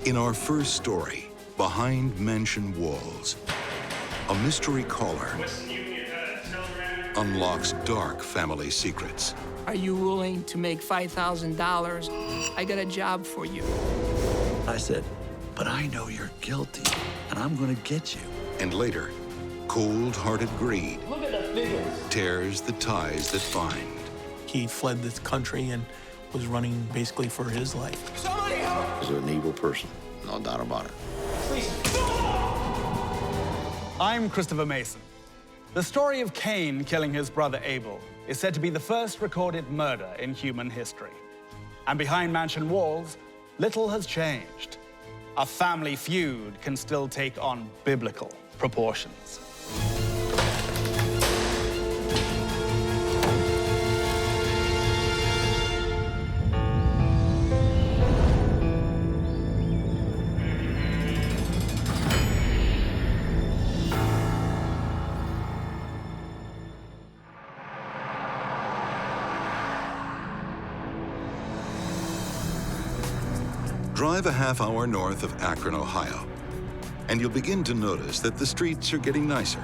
In our first story, Behind Mansion Walls, a mystery caller unlocks dark family secrets. Are you willing to make $5,000? I got a job for you. I said, but I know you're guilty, and I'm gonna get you. And later, cold-hearted greed Look at the figures. tears the ties that bind. He fled this country and was running basically for his life. Somebody help! He's an evil person, no doubt about it. Please. I'm Christopher Mason. The story of Cain killing his brother Abel is said to be the first recorded murder in human history. And behind mansion walls, little has changed. A family feud can still take on biblical proportions. Drive a half-hour north of Akron, Ohio, and you'll begin to notice that the streets are getting nicer.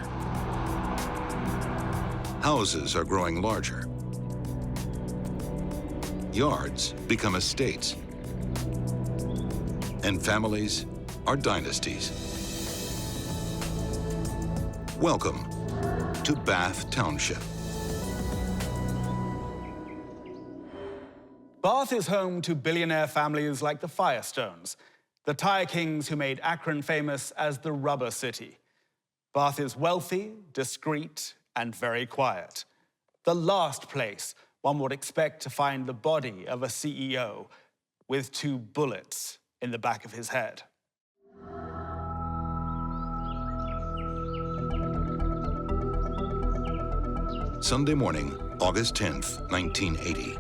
Houses are growing larger. Yards become estates. And families are dynasties. Welcome to Bath Township. Bath is home to billionaire families like the Firestones, the tire kings who made Akron famous as the Rubber City. Bath is wealthy, discreet, and very quiet. The last place one would expect to find the body of a CEO with 2 bullets in the back of his head. Sunday morning, August 10th, 1980.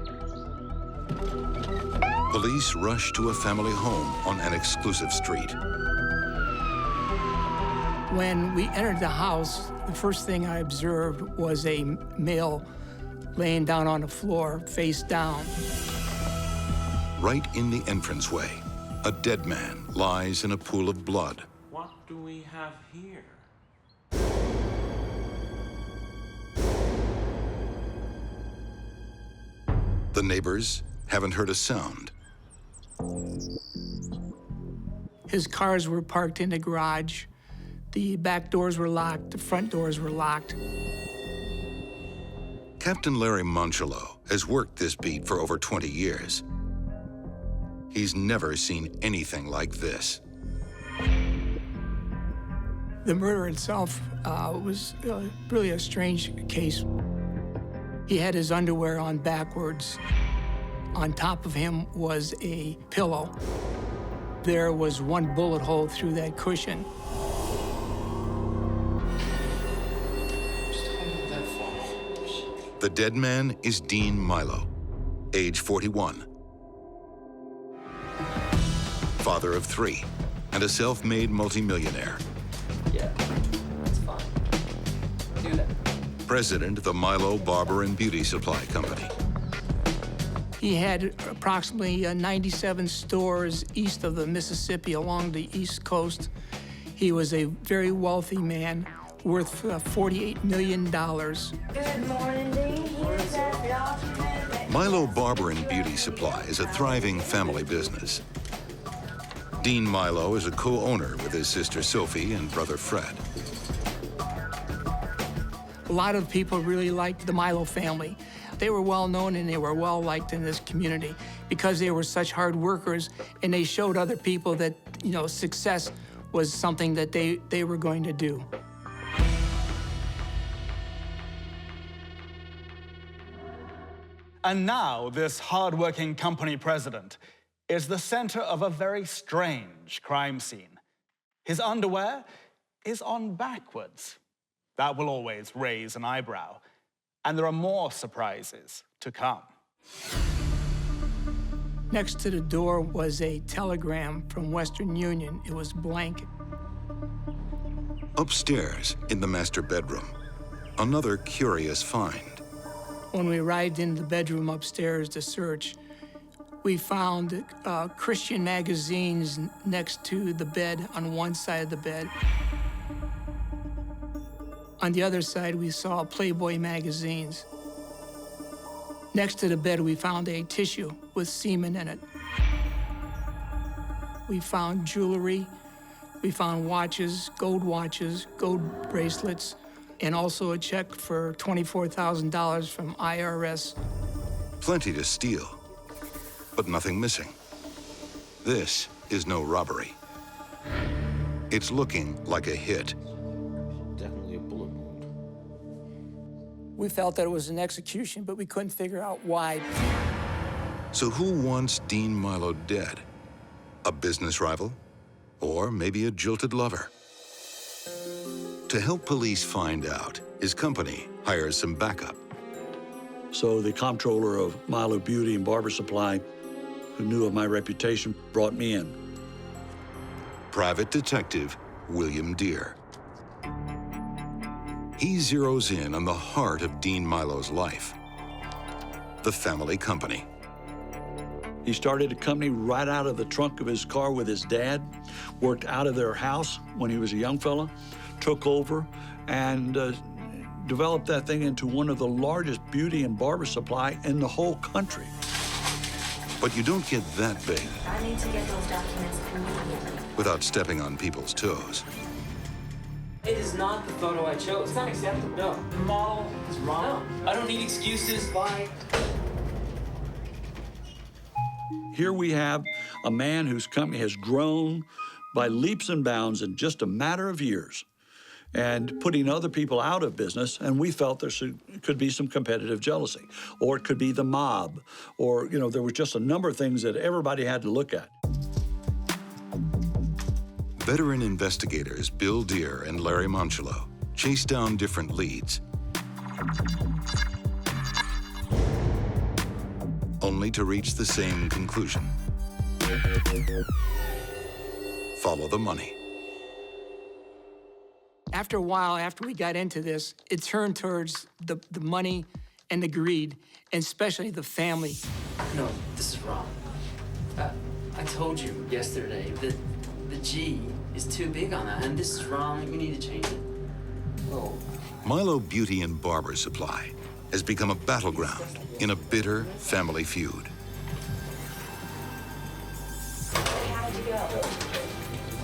Police rush to a family home on an exclusive street. When we entered the house, the first thing I observed was a male laying down on the floor, face down. Right in the entranceway, a dead man lies in a pool of blood. What do we have here? The neighbors haven't heard a sound. His cars were parked in the garage. The back doors were locked, the front doors were locked. Captain Larry Monchelo has worked this beat for over 20 years. He's never seen anything like this. The murder itself was really a strange case. He had his underwear on backwards. On top of him was a pillow. There was 1 bullet hole through that cushion. The dead man is Dean Milo, age 41. Father of 3 and a self-made multimillionaire. Yeah, that's fine. Do that. President of the Milo Barber and Beauty Supply Company. He had approximately 97 stores east of the Mississippi along the East Coast. He was a very wealthy man, worth $48 million. Good morning, Dean. Here's that document that... Milo Barber and Beauty Supply is a thriving family business. Dean Milo is a co-owner with his sister Sophie and brother Fred. A lot of people really liked the Milo family. They were well known and they were well liked in this community because they were such hard workers and they showed other people that, you know, success was something that they were going to do. And now, this hard-working company president is the center of a very strange crime scene. His underwear is on backwards. That will always raise an eyebrow. And there are more surprises to come. Next to the door was a telegram from Western Union. It was blank. Upstairs, in the master bedroom, another curious find. When we arrived in the bedroom upstairs to search, We found Christian magazines next to the bed on one side of the bed. On the other side, we saw Playboy magazines. Next to the bed, we found a tissue with semen in it. We found jewelry. We found watches, gold bracelets, and also a check for $24,000 from IRS. Plenty to steal, but nothing missing. This is no robbery. It's looking like a hit. Definitely a bullet wound. We felt that it was an execution, but we couldn't figure out why. So who wants Dean Milo dead? A business rival? Or maybe a jilted lover? To help police find out, his company hires some backup. So the comptroller of Milo Beauty and Barber Supply, who knew of my reputation, brought me in. Private Detective William Deere. He zeroes in on the heart of Dean Milo's life, the family company. He started a company right out of the trunk of his car with his dad, worked out of their house when he was a young fella, took over, and developed that thing into one of the largest beauty and barber supply in the whole country. But you don't get that big I need to get those documents immediately. without stepping on people's toes. It is not the photo I chose. It's not acceptable. No. The model is wrong. No. I don't need excuses. Why? Here we have a man whose company has grown by leaps and bounds in just a matter of years and putting other people out of business, and we felt there could be some competitive jealousy, or it could be the mob, or, you know, there was just a number of things that everybody had to look at. Veteran investigators Bill Deere and Larry Monchello chase down different leads, only to reach the same conclusion. Follow the money. After a while, after we got into this, it turned towards the money and the greed, and especially the family. No, this is wrong. I told you yesterday that the G is too big on that, and this is wrong. We need to change it. Oh. Milo Beauty and Barber Supply has become a battleground in a bitter family feud. How'd you go?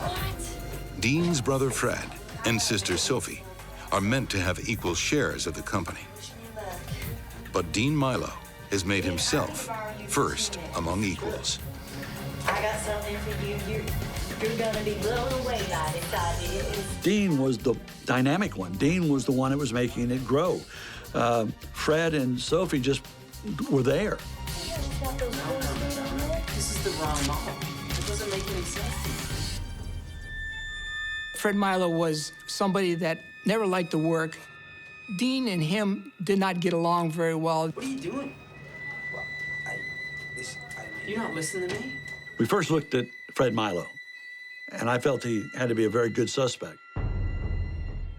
What? Dean's brother Fred and sister Sophie are meant to have equal shares of the company. But Dean Milo has made himself first among equals. I got something for you. You're gonna be blown away by this idea. Dean was the dynamic one. Dean was the one that was making it grow. Fred and Sophie just were there. No. This is the wrong model. It doesn't make any sense to me. Fred Milo was somebody that never liked to work. Dean and him did not get along very well. What are you doing? You're not listening to me? We first looked at Fred Milo, and I felt he had to be a very good suspect.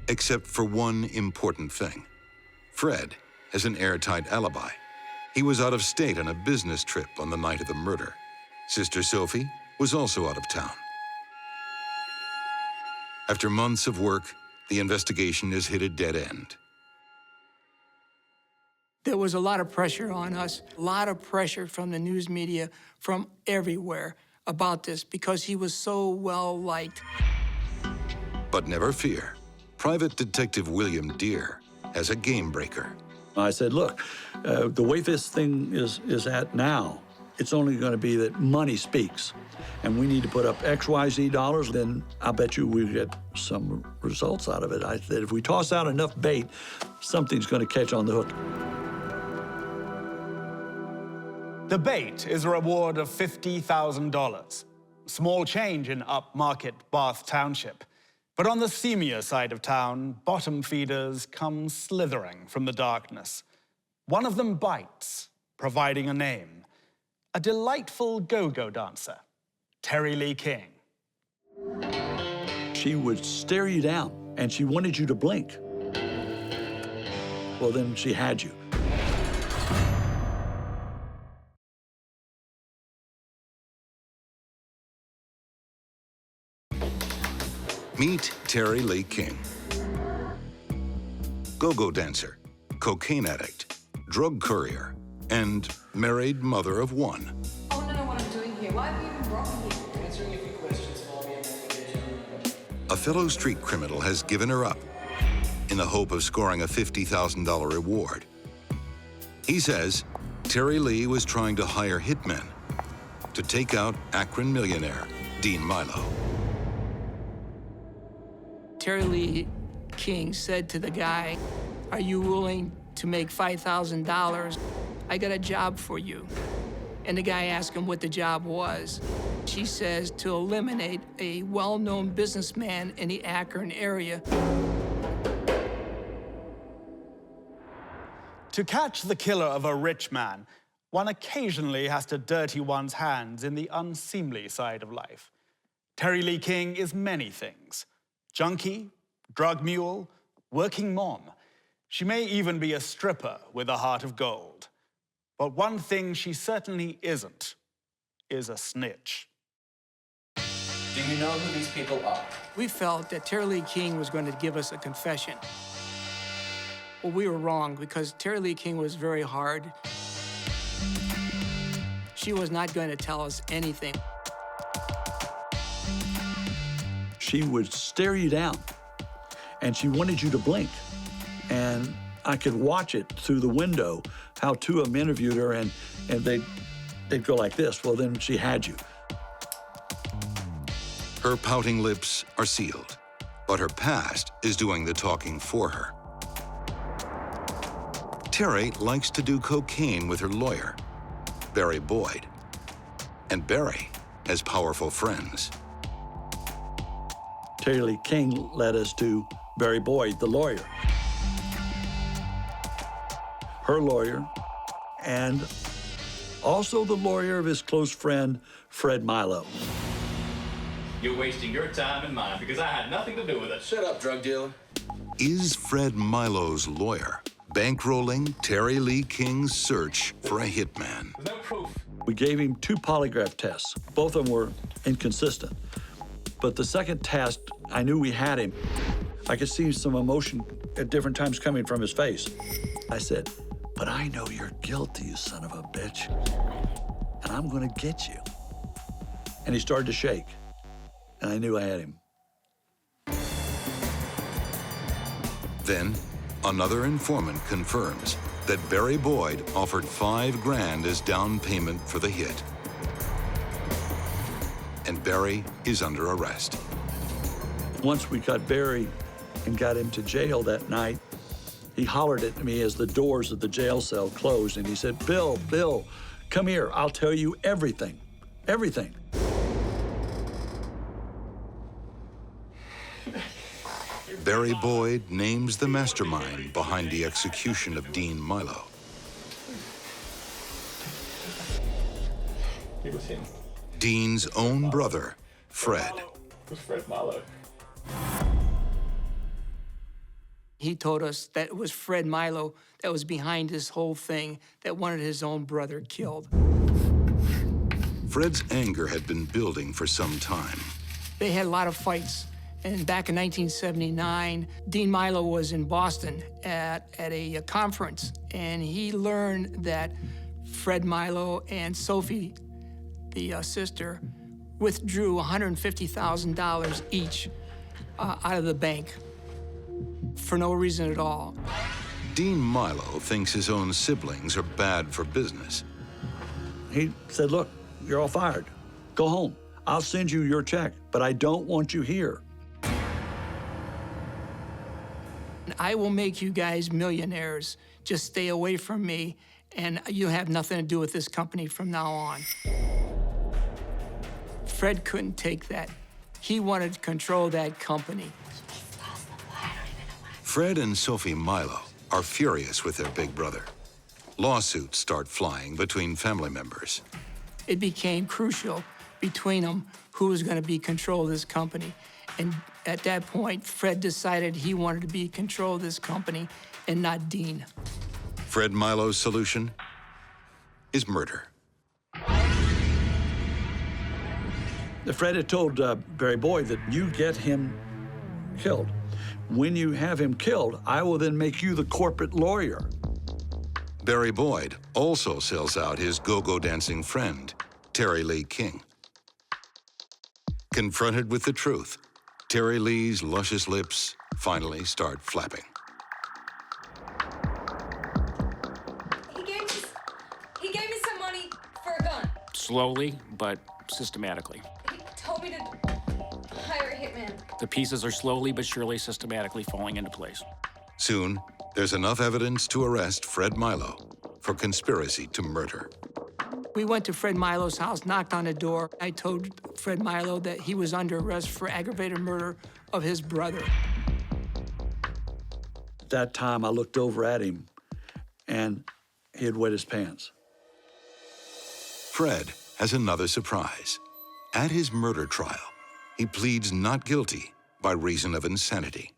Except for one important thing. Fred has an airtight alibi. He was out of state on a business trip on the night of the murder. Sister Sophie was also out of town. After months of work, the investigation has hit a dead end. There was a lot of pressure on us, a lot of pressure from the news media, from everywhere about this, because he was so well-liked. But never fear, Private Detective William Deere has a game breaker. I said, look, the way this thing is at now, it's only going to be that money speaks. And we need to put up XYZ dollars, then I bet you we get some results out of it. I said, if we toss out enough bait, something's going to catch on the hook. The bait is a reward of $50,000. Small change in upmarket Bath Township. But on the seamier side of town, bottom feeders come slithering from the darkness. One of them bites, providing a name. A delightful go-go dancer, Terry Lee King. She would stare you down, and she wanted you to blink. Well, then she had you. Meet Terry Lee King. Go-go dancer, cocaine addict, drug courier, and married mother of one. I want to know what I'm doing here. Why have you even brought me here? Answering a few questions for me and then we'll get you. A fellow street criminal has given her up in the hope of scoring a $50,000 reward. He says Terry Lee was trying to hire hitmen to take out Akron millionaire Dean Milo. Terry Lee King said to the guy, "Are you willing to make $5,000? I got a job for you." And the guy asked him what the job was. She says to eliminate a well-known businessman in the Akron area. To catch the killer of a rich man, one occasionally has to dirty one's hands in the unseemly side of life. Terry Lee King is many things. Junkie, drug mule, working mom. She may even be a stripper with a heart of gold. But one thing she certainly isn't is a snitch. Do you know who these people are? We felt that Terry Lee King was going to give us a confession. Well, we were wrong because Terry Lee King was very hard. She was not going to tell us anything. She would stare you down, and she wanted you to blink. And I could watch it through the window, how two of them interviewed her, and they'd go like this. Well, then she had you. Her pouting lips are sealed, but her past is doing the talking for her. Terry likes to do cocaine with her lawyer, Barry Boyd. And Barry has powerful friends. Terry Lee King led us to Barry Boyd, the lawyer. Her lawyer, and also the lawyer of his close friend, Fred Milo. You're wasting your time and mine because I had nothing to do with it. Shut up, drug dealer. Is Fred Milo's lawyer bankrolling Terry Lee King's search for a hitman? There's no proof. We gave him 2 polygraph tests. Both of them were inconsistent. But the second test, I knew we had him. I could see some emotion at different times coming from his face. I said, "But I know you're guilty, you son of a bitch, and I'm gonna get you." And he started to shake, and I knew I had him. Then, another informant confirms that Barry Boyd offered $5 grand as down payment for the hit. And Barry is under arrest. Once we got Barry and got him to jail that night, he hollered at me as the doors of the jail cell closed, and he said, Bill, come here, I'll tell you everything, everything." Barry Boyd names the mastermind behind the execution of Dean Milo. It was him. Dean's own brother, Fred. It was Fred Milo. He told us that it was Fred Milo that was behind this whole thing, that wanted his own brother killed. Fred's anger had been building for some time. They had a lot of fights. And back in 1979, Dean Milo was in Boston at a conference, and he learned that Fred Milo and Sophie, the sister, withdrew $150,000 each out of the bank for no reason at all. Dean Milo thinks his own siblings are bad for business. He said, "Look, you're all fired. Go home. I'll send you your check, but I don't want you here. I will make you guys millionaires. Just stay away from me, and you have nothing to do with this company from now on." Fred couldn't take that. He wanted to control that company. Fred and Sophie Milo are furious with their big brother. Lawsuits start flying between family members. It became crucial between them who was going to be control of this company. And at that point, Fred decided he wanted to be in control of this company and not Dean. Fred Milo's solution is murder. Fred had told Barry Boyd that you get him killed. When you have him killed, I will then make you the corporate lawyer. Barry Boyd also sells out his go-go dancing friend, Terry Lee King. Confronted with the truth, Terry Lee's luscious lips finally start flapping. He gave me some money for a gun. Slowly, but systematically. He told me to hire a hitman. The pieces are slowly but surely systematically falling into place. Soon, there's enough evidence to arrest Fred Milo for conspiracy to murder. We went to Fred Milo's house, knocked on the door. I told Fred Milo that he was under arrest for aggravated murder of his brother. At that time, I looked over at him, and he had wet his pants. Fred has another surprise. At his murder trial, he pleads not guilty by reason of insanity.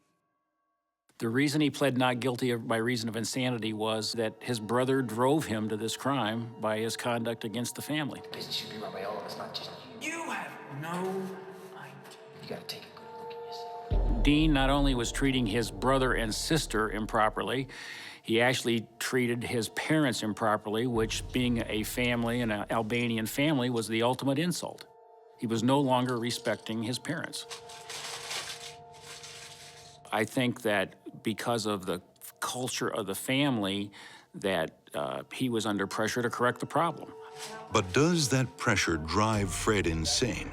The reason he pled not guilty by reason of insanity was that his brother drove him to this crime by his conduct against the family. Business should be run by all of us, not just you. You have no idea. You gotta take a good look at yourself. Dean not only was treating his brother and sister improperly, he actually treated his parents improperly, which, being a family, an Albanian family, was the ultimate insult. He was no longer respecting his parents. I think that because of the culture of the family, that he was under pressure to correct the problem. But does that pressure drive Fred insane,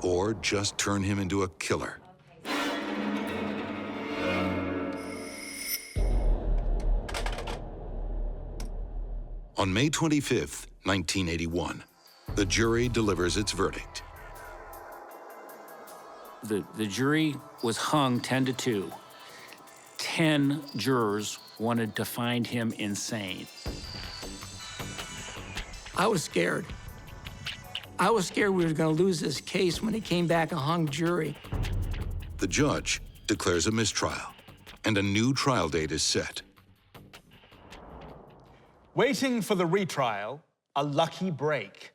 or just turn him into a killer? On May 25th, 1981, the jury delivers its verdict. The jury was hung 10-2. 10 jurors wanted to find him insane. I was scared. I was scared we were going to lose this case when it came back a hung jury. The judge declares a mistrial, and a new trial date is set. Waiting for the retrial, a lucky break.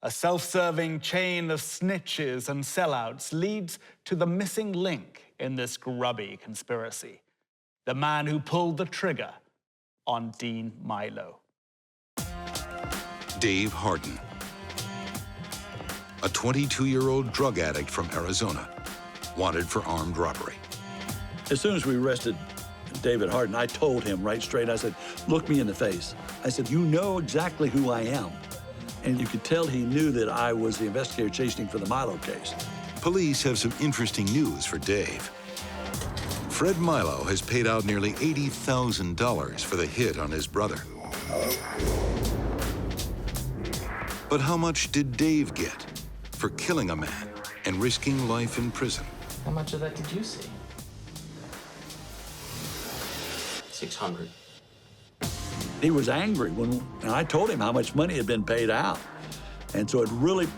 A self-serving chain of snitches and sellouts leads to the missing link in this grubby conspiracy. The man who pulled the trigger on Dean Milo. Dave Harden, a 22-year-old drug addict from Arizona, wanted for armed robbery. As soon as we arrested David Harden, I told him right straight, I said, look me in the face. I said, you know exactly who I am. And you could tell he knew that I was the investigator chasing him for the Milo case. Police have some interesting news for Dave. Fred Milo has paid out nearly $80,000 for the hit on his brother. But how much did Dave get for killing a man and risking life in prison? How much of that did you see? 600. He was angry when I told him how much money had been paid out. And so it really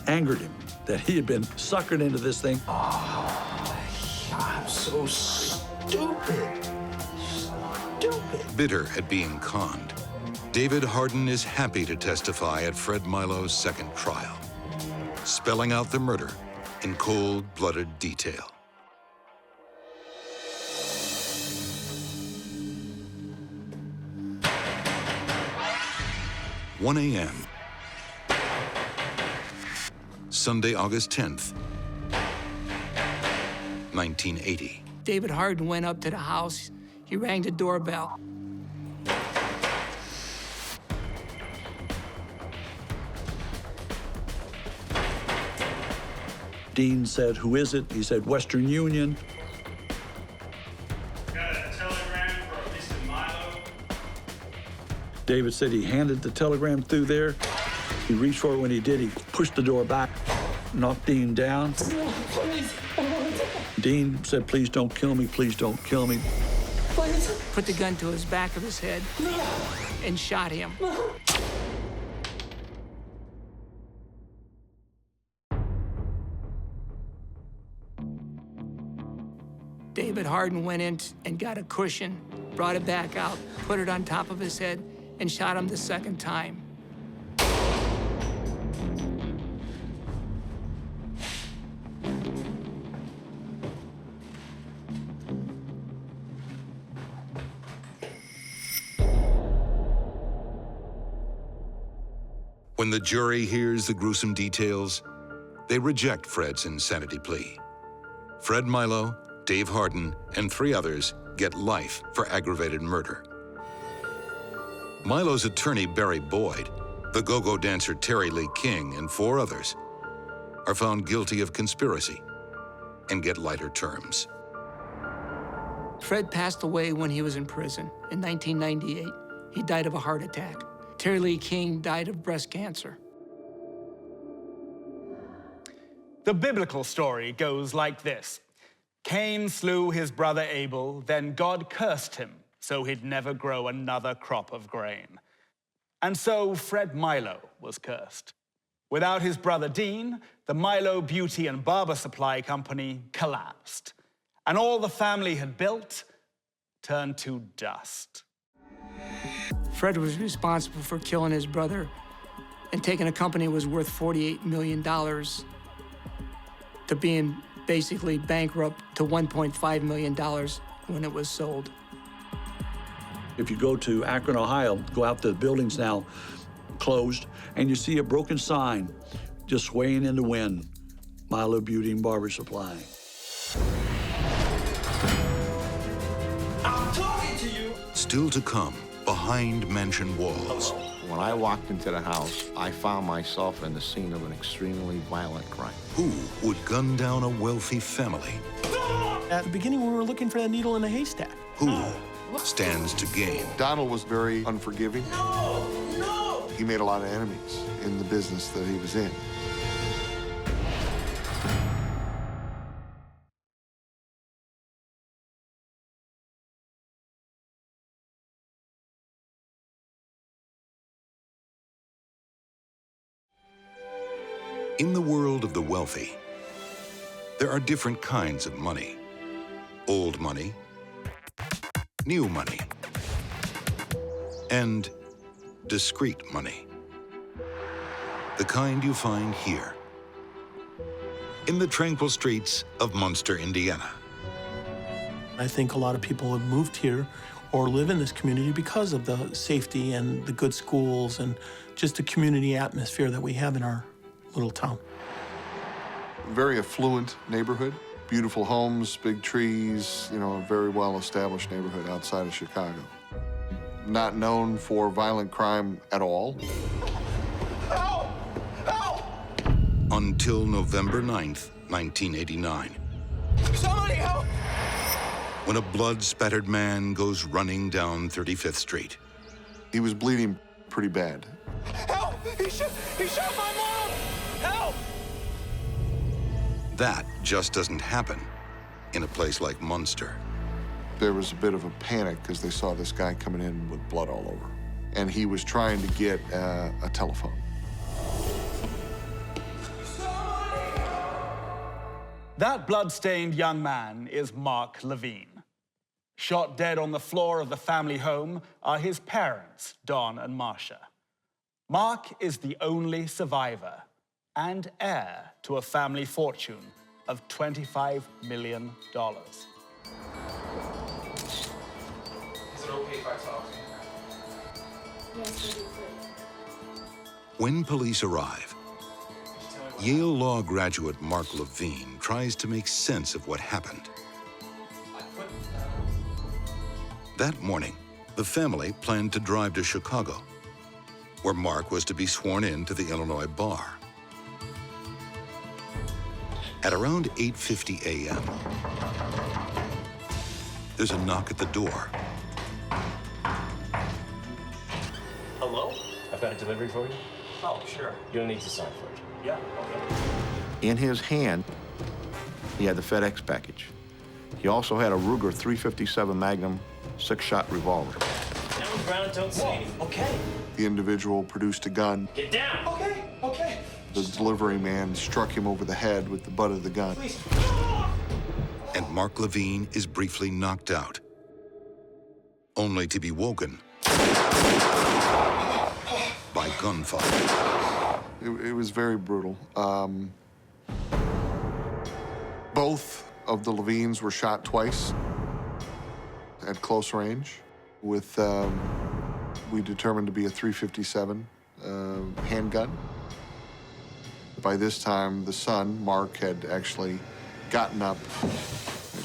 angered him that he had been suckered into this thing. Oh, I'm so stupid. Stupid. Bitter at being conned, David Harden is happy to testify at Fred Milo's second trial, spelling out the murder in cold-blooded detail. 1 a.m. Sunday, August 10th, 1980. David Harden went up to the house. He rang the doorbell. Dean said, who is it? He said, Western Union. Got a telegram for Mr. Milo. David said he handed the telegram through there. He reached for it. When he did, he pushed the door back, knocked Dean down. Dean said, please don't kill me, please don't kill me. Put the gun to his back of his head and shot him. David Harden went in and got a cushion, brought it back out, put it on top of his head, and shot him the second time. When the jury hears the gruesome details, they reject Fred's insanity plea. Fred Milo, Dave Harden, and 3 others get life for aggravated murder. Milo's attorney, Barry Boyd, the go-go dancer Terry Lee King, and 4 others are found guilty of conspiracy and get lighter terms. Fred passed away when he was in prison in 1998. He died of a heart attack. Terry Lee King died of breast cancer. The biblical story goes like this. Cain slew his brother Abel, then God cursed him so he'd never grow another crop of grain. And so Fred Milo was cursed. Without his brother Dean, the Milo Beauty and Barber Supply Company collapsed. And all the family had built turned to dust. Fred was responsible for killing his brother and taking a company that was worth $48 million to being basically bankrupt to $1.5 million when it was sold. If you go to Akron, Ohio, go out to the buildings now closed, and you see a broken sign just swaying in the wind, Milo Beauty and Barber Supply. I'm talking to you! Still to come, behind mansion walls. When I walked into the house, I found myself in the scene of an extremely violent crime. Who would gun down a wealthy family? At the beginning, we were looking for that needle in a haystack. Who stands to gain? Donald was very unforgiving. No! No! He made a lot of enemies in the business that he was in. In the world of the wealthy, there are different kinds of money. Old money, new money, and discreet money. The kind you find here, in the tranquil streets of Munster, Indiana. I think a lot of people have moved here or live in this community because of the safety and the good schools and just the community atmosphere that we have in our little town. Very affluent neighborhood, beautiful homes, big trees, you know, a very well-established neighborhood outside of Chicago. Not known for violent crime at all. Help! Help! Until November 9th, 1989. Somebody help! When a blood-spattered man goes running down 35th Street. He was bleeding pretty bad. Help! He shot my mom! Help! That just doesn't happen in a place like Munster. There was a bit of a panic because they saw this guy coming in with blood all over. And he was trying to get a telephone. That blood-stained young man is Mark Levine. Shot dead on the floor of the family home are his parents, Don and Marcia. Mark is the only survivor and heir to a family fortune of $25 million. Is it okay if I talk to you? Yes, we do, please. When police arrive, Yale Law graduate Mark Levine tries to make sense of what happened. That morning, the family planned to drive to Chicago, where Mark was to be sworn in to the Illinois bar. At around 8:50 a.m., there's a knock at the door. Hello? I've got a delivery for you. Oh, sure. You'll need to sign for it. Yeah, okay. In his hand, he had the FedEx package. He also had a Ruger 357 Magnum 6-shot revolver. Down on the ground, don't say anything. Okay. The individual produced a gun. Get down! Okay, okay. The delivery man struck him over the head with the butt of the gun. Please. And Mark Levine is briefly knocked out, only to be woken by gunfire. It was very brutal. Both of the Levines were shot twice at close range with, we determined to be a .357 handgun. By this time, the son, Mark, had actually gotten up,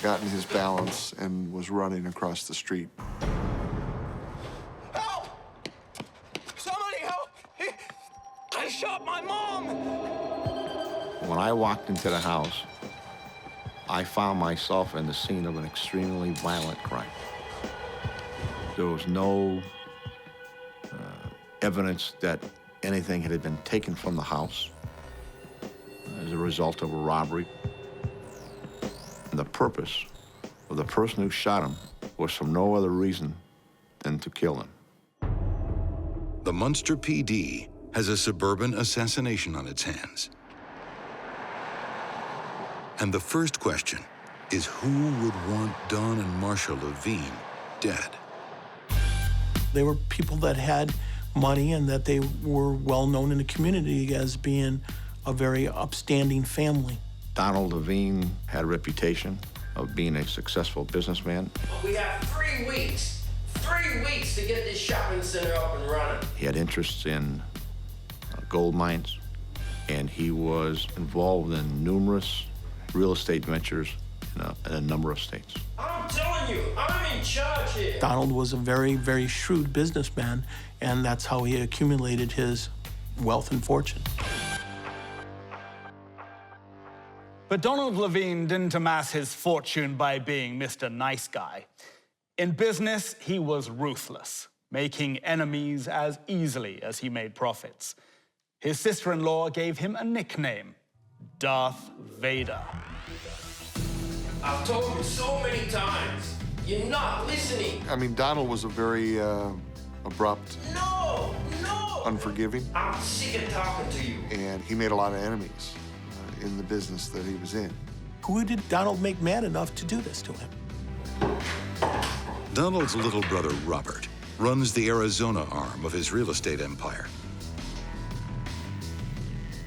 gotten his balance, and was running across the street. Help! Somebody help! I shot my mom! When I walked into the house, I found myself in the scene of an extremely violent crime. There was no evidence that anything had been taken from the house as a result of a robbery. And the purpose of the person who shot him was for no other reason than to kill him. The Munster PD has a suburban assassination on its hands. And the first question is, who would want Don and Marcia Levine dead? They were people that had money and that they were well known in the community as being a very upstanding family. Donald Levine had a reputation of being a successful businessman. We have 3 weeks. 3 weeks to get this shopping center up and running. He had interests in gold mines, and he was involved in numerous real estate ventures in a number of states. I'm telling you, I'm in charge here. Donald was a very, very shrewd businessman, and that's how he accumulated his wealth and fortune. But Donald Levine didn't amass his fortune by being Mr. Nice Guy. In business, he was ruthless, making enemies as easily as he made profits. His sister-in-law gave him a nickname, Darth Vader. I've told you so many times, you're not listening. I mean, Donald was a very abrupt, unforgiving. I'm sick of talking to you. And he made a lot of enemies in the business that he was in. Who did Donald make mad enough to do this to him? Donald's little brother, Robert, runs the Arizona arm of his real estate empire.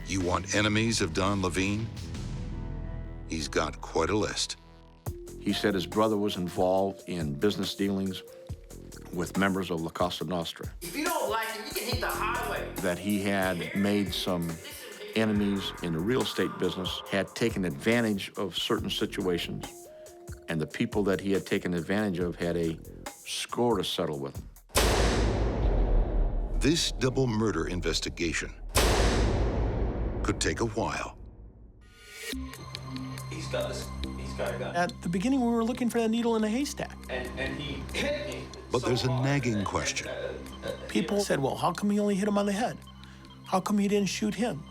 You want enemies of Don Levine? He's got quite a list. He said his brother was involved in business dealings with members of La Cosa Nostra. If you don't like it, you can hit the highway. That he had made some enemies in the real estate business, had taken advantage of certain situations, and the people that he had taken advantage of had a score to settle with him. This double murder investigation could take a while. He's got a gun. At the beginning, we were looking for that needle in a haystack. And he hit me. But there's a nagging question. People said, well, how come he only hit him on the head? How come he didn't shoot him?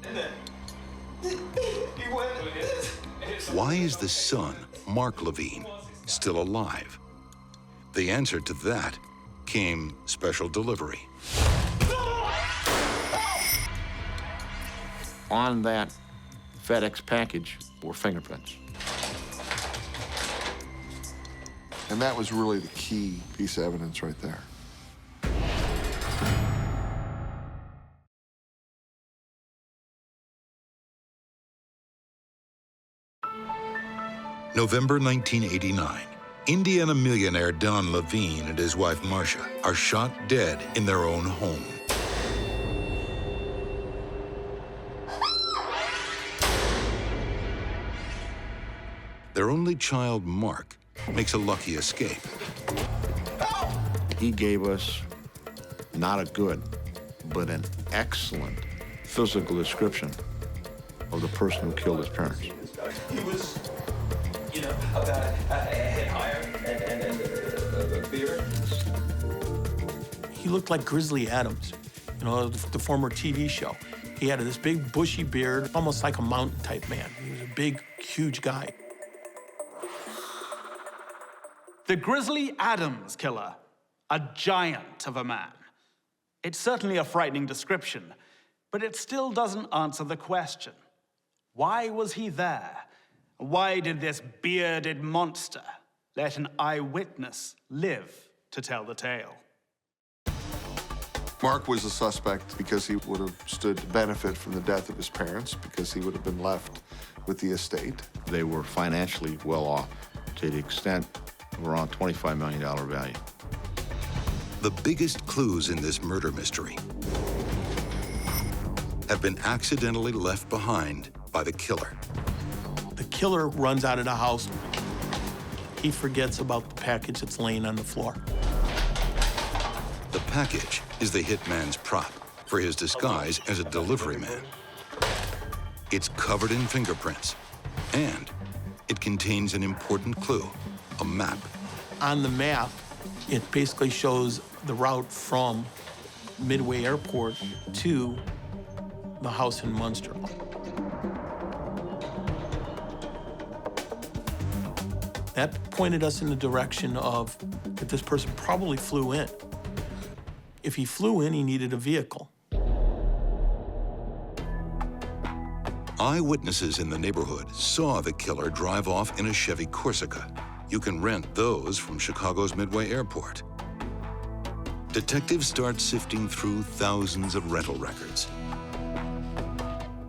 Why is the son, Mark Levine, still alive? The answer to that came special delivery. On that FedEx package were fingerprints. And that was really the key piece of evidence right there. November 1989. Indiana millionaire Don Levine and his wife Marcia are shot dead in their own home. Their only child, Mark, makes a lucky escape. He gave us not a good, but an excellent physical description of the person who killed his parents. He was, about a head higher and a beard. He looked like Grizzly Adams, the former TV show. He had this big bushy beard, almost like a mountain type man. He was a big, huge guy. The Grizzly Adams killer, a giant of a man. It's certainly a frightening description, but it still doesn't answer the question. Why was he there? Why did this bearded monster let an eyewitness live to tell the tale? Mark was a suspect because he would have stood to benefit from the death of his parents, because he would have been left with the estate. They were financially well off to the extent of around $25 million value. The biggest clues in this murder mystery have been accidentally left behind by the killer. The killer runs out of the house. He forgets about the package that's laying on the floor. The package is the hitman's prop for his disguise as a delivery man. It's covered in fingerprints, and it contains an important clue, a map. On the map, it basically shows the route from Midway Airport to the house in Munster. That pointed us in the direction of that this person probably flew in. If he flew in, he needed a vehicle. Eyewitnesses in the neighborhood saw the killer drive off in a Chevy Corsica. You can rent those from Chicago's Midway Airport. Detectives start sifting through thousands of rental records.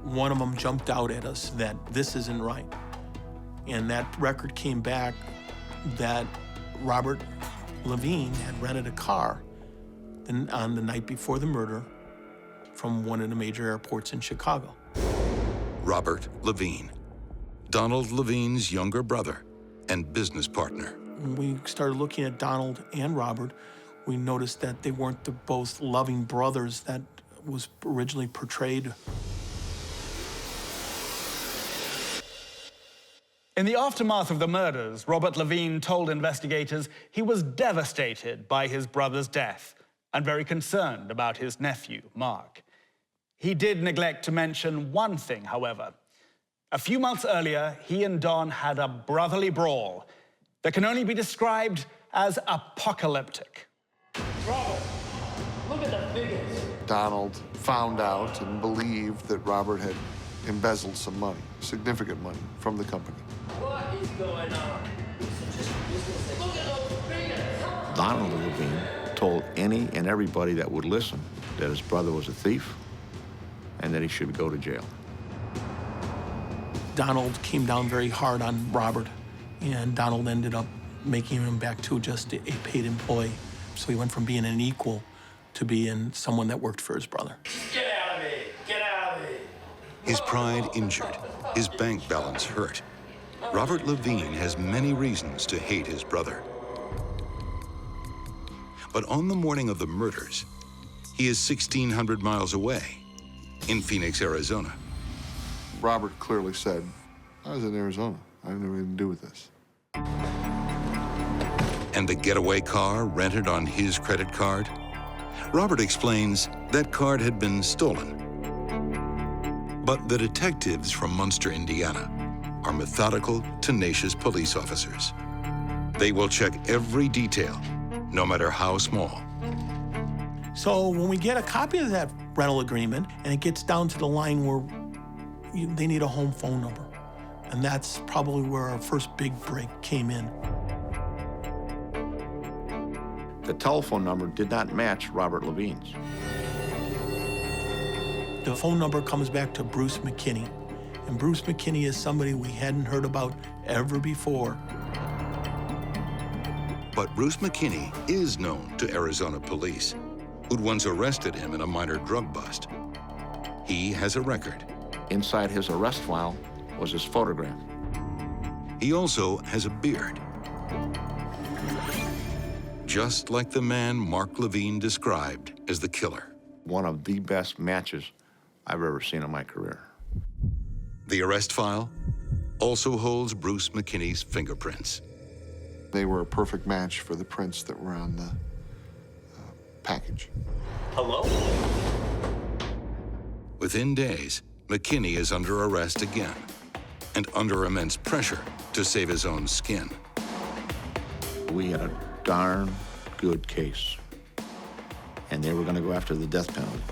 One of them jumped out at us that this isn't right. And that record came back that Robert Levine had rented a car on the night before the murder from one of the major airports in Chicago. Robert Levine, Donald Levine's younger brother and business partner. When we started looking at Donald and Robert, we noticed that they weren't the both loving brothers that was originally portrayed. In the aftermath of the murders, Robert Levine told investigators he was devastated by his brother's death and very concerned about his nephew, Mark. He did neglect to mention one thing, however. A few months earlier, he and Don had a brotherly brawl that can only be described as apocalyptic. Robert, look at the figures. Donald found out and believed that Robert had embezzled some money, significant money, from the company. What is going on? Look at those figures. Donald Levine told any and everybody that would listen that his brother was a thief and that he should go to jail. Donald came down very hard on Robert, and Donald ended up making him back to just a paid employee. So he went from being an equal to being someone that worked for his brother. Get out of me! Get out of me! His pride injured, his bank balance hurt. Robert Levine has many reasons to hate his brother. But on the morning of the murders, he is 1,600 miles away in Phoenix, Arizona. Robert clearly said, I was in Arizona. I had nothing to do with this. And the getaway car rented on his credit card? Robert explains that card had been stolen. But the detectives from Munster, Indiana, are methodical, tenacious police officers. They will check every detail, no matter how small. So when we get a copy of that rental agreement and it gets down to the line where they need a home phone number, and that's probably where our first big break came in. The telephone number did not match Robert Levine's. The phone number comes back to Bruce McKinney. And Bruce McKinney is somebody we hadn't heard about ever before. But Bruce McKinney is known to Arizona police, who'd once arrested him in a minor drug bust. He has a record. Inside his arrest file was his photograph. He also has a beard. Just like the man Mark Levine described as the killer. One of the best matches I've ever seen in my career. The arrest file also holds Bruce McKinney's fingerprints. They were a perfect match for the prints that were on the package. Hello? Within days, McKinney is under arrest again and under immense pressure to save his own skin. We had a darn good case, and they were going to go after the death penalty.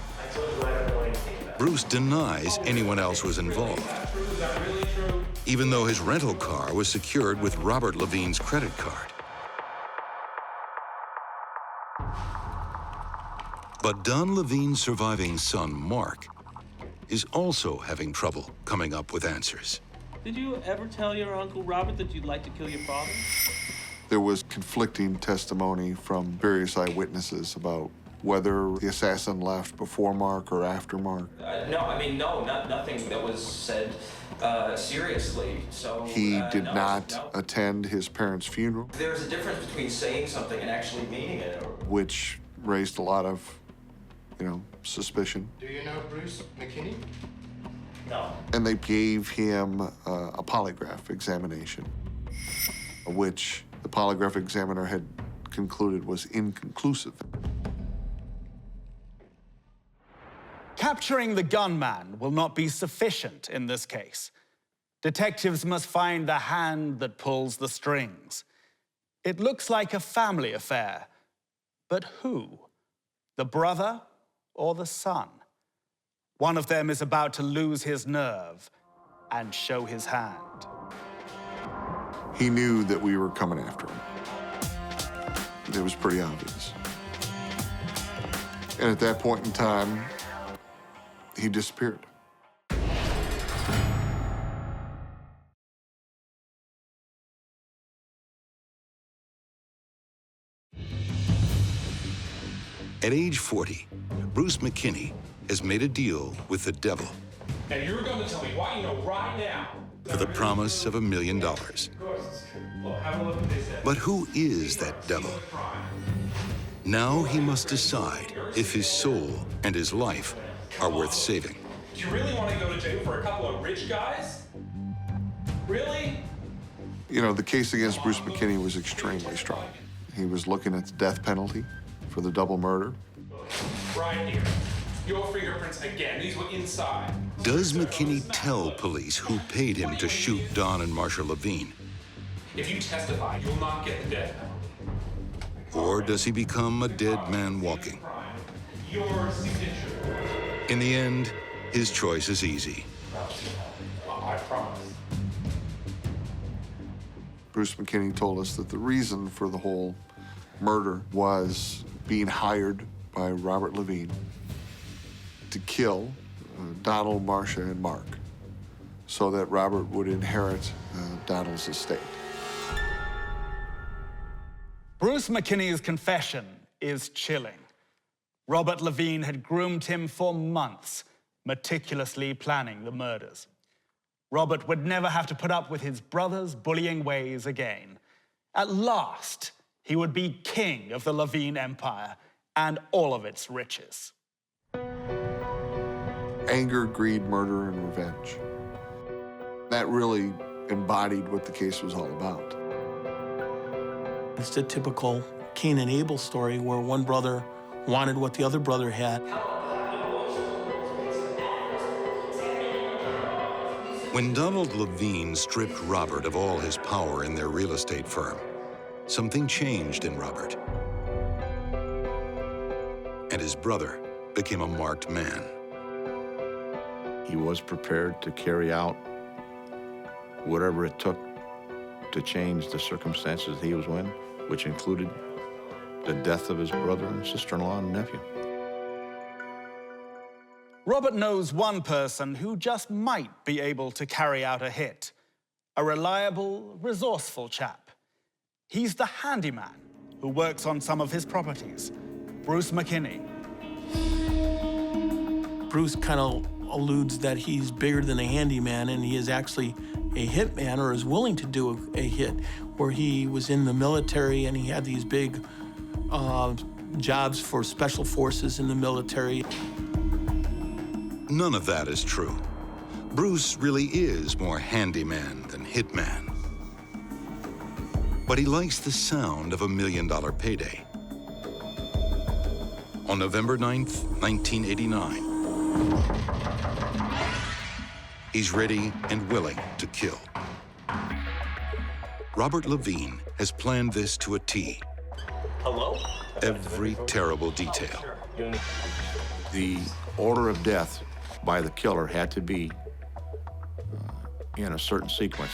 Bruce denies anyone else was involved, even though his rental car was secured with Robert Levine's credit card. But Don Levine's surviving son, Mark, is also having trouble coming up with answers. Did you ever tell your Uncle Robert that you'd like to kill your father? There was conflicting testimony from various eyewitnesses about whether the assassin left before Mark or after Mark. No, I mean, no, nothing that was said seriously, so... He did no, not no. attend his parents' funeral, There's a difference between saying something and actually meaning it. which raised a lot of, suspicion. Do you know Bruce McKinney? No. And they gave him a polygraph examination, which the polygraph examiner had concluded was inconclusive. Capturing the gunman will not be sufficient in this case. Detectives must find the hand that pulls the strings. It looks like a family affair, but who? The brother or the son? One of them is about to lose his nerve and show his hand. He knew that we were coming after him. It was pretty obvious. And at that point in time, he disappeared. At age 40, Bruce McKinney has made a deal with the devil And you're going to tell me why you know right now. for the promise of $1 million. Of course it's true. Well, have a look at this. But who is that devil? Now he must decide if his soul and his life are worth saving. Do you really want to go to jail for a couple of rich guys? Really? The case against Bruce McKinney was extremely strong. He was looking at the death penalty for the double murder. Right here. Your fingerprints again. These were inside. Does McKinney tell police who paid him to shoot Don and Marsha Levine? If you testify, you'll not get the death penalty. Or does he become a dead man walking? Your signature. In the end, his choice is easy. I promise. Bruce McKinney told us that the reason for the whole murder was being hired by Robert Levine to kill Donald, Marsha, and Mark so that Robert would inherit Donald's estate. Bruce McKinney's confession is chilling. Robert Levine had groomed him for months, meticulously planning the murders. Robert would never have to put up with his brother's bullying ways again. At last, he would be king of the Levine Empire and all of its riches. Anger, greed, murder, and revenge. That really embodied what the case was all about. It's a typical Cain and Abel story where one brother wanted what the other brother had. When Donald Levine stripped Robert of all his power in their real estate firm, something changed in Robert. And his brother became a marked man. He was prepared to carry out whatever it took to change the circumstances he was in, which included the death of his brother and sister-in-law and nephew. Robert knows one person who just might be able to carry out a hit. A reliable, resourceful chap. He's the handyman who works on some of his properties, Bruce McKinney. Bruce kind of alludes that he's bigger than a handyman, and he is actually a hitman, or is willing to do a hit, where he was in the military and he had these big jobs for special forces in the military. None of that is true. Bruce really is more handyman than hitman. But he likes the sound of $1 million payday. On November 9th, 1989, he's ready and willing to kill. Robert Levine has planned this to a T. Hello? Every terrible detail. The order of death by the killer had to be in a certain sequence.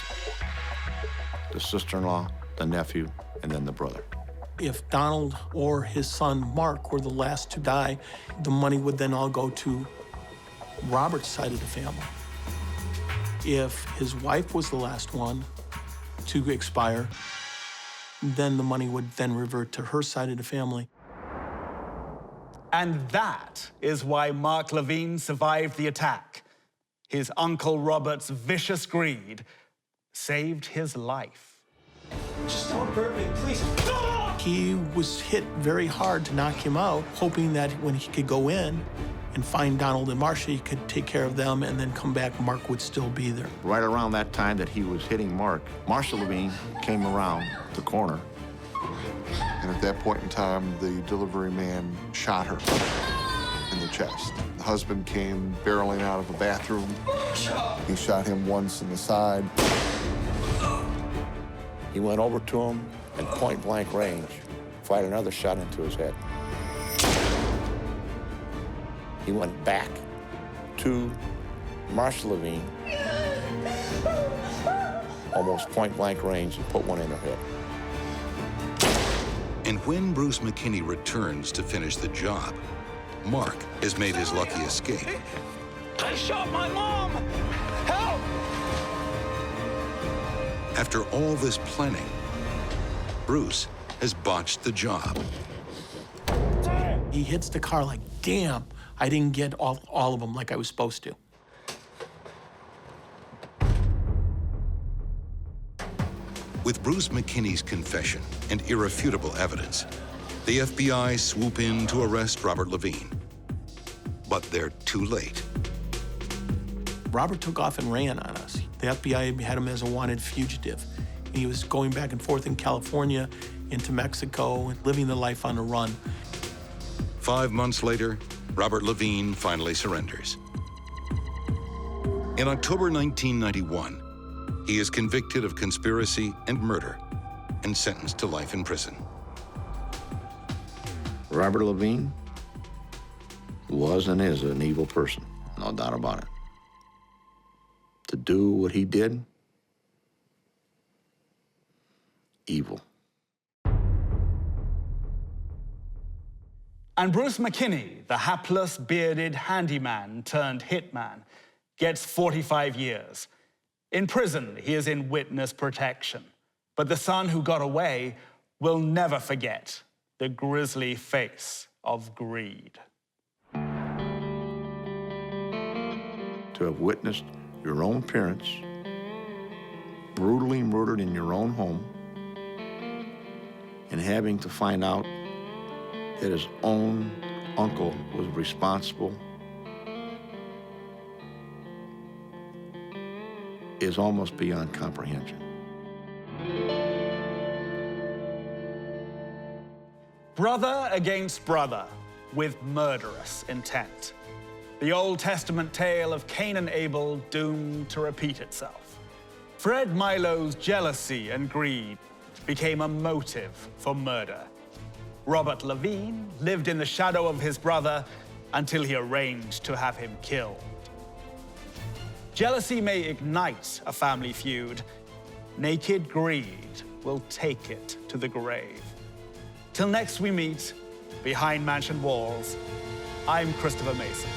The sister-in-law, the nephew, and then the brother. If Donald or his son Mark were the last to die, the money would then all go to Robert's side of the family. If his wife was the last one to expire, then the money would then revert to her side of the family. And that is why Mark Levine survived the attack. His Uncle Robert's vicious greed saved his life. Just don't hurt me, please. He was hit very hard to knock him out, hoping that when he could go in and find Donald and Marcia, he could take care of them and then come back, Mark would still be there. Right around that time that he was hitting Mark, Marcia Levine came around the corner. And at that point in time, the delivery man shot her in the chest. The husband came barreling out of the bathroom. He shot him once in the side. He went over to him and point-blank range, fired another shot into his head. He went back to Marcia Levine, almost point-blank range, and put one in her head. And when Bruce McKinney returns to finish the job, Mark has made his lucky escape. I shot my mom! Help! After all this planning, Bruce has botched the job. He hits the car like, damn, I didn't get all of them like I was supposed to. With Bruce McKinney's confession and irrefutable evidence, the FBI swoop in to arrest Robert Levine. But they're too late. Robert took off and ran on us. The FBI had him as a wanted fugitive. He was going back and forth in California, into Mexico, and living the life on the run. 5 months later, Robert Levine finally surrenders. In October 1991, he is convicted of conspiracy and murder and sentenced to life in prison. Robert Levine was and is an evil person, no doubt about it. To do what he did, evil. And Bruce McKinney, the hapless, bearded handyman turned hitman, gets 45 years. In prison, he is in witness protection. But the son who got away will never forget the grisly face of greed. To have witnessed your own parents brutally murdered in your own home and having to find out that his own uncle was responsible is almost beyond comprehension. Brother against brother with murderous intent. The Old Testament tale of Cain and Abel doomed to repeat itself. Fred Milo's jealousy and greed became a motive for murder. Robert Levine lived in the shadow of his brother until he arranged to have him killed. Jealousy may ignite a family feud. Naked greed will take it to the grave. Till next we meet, behind mansion walls, I'm Christopher Mason.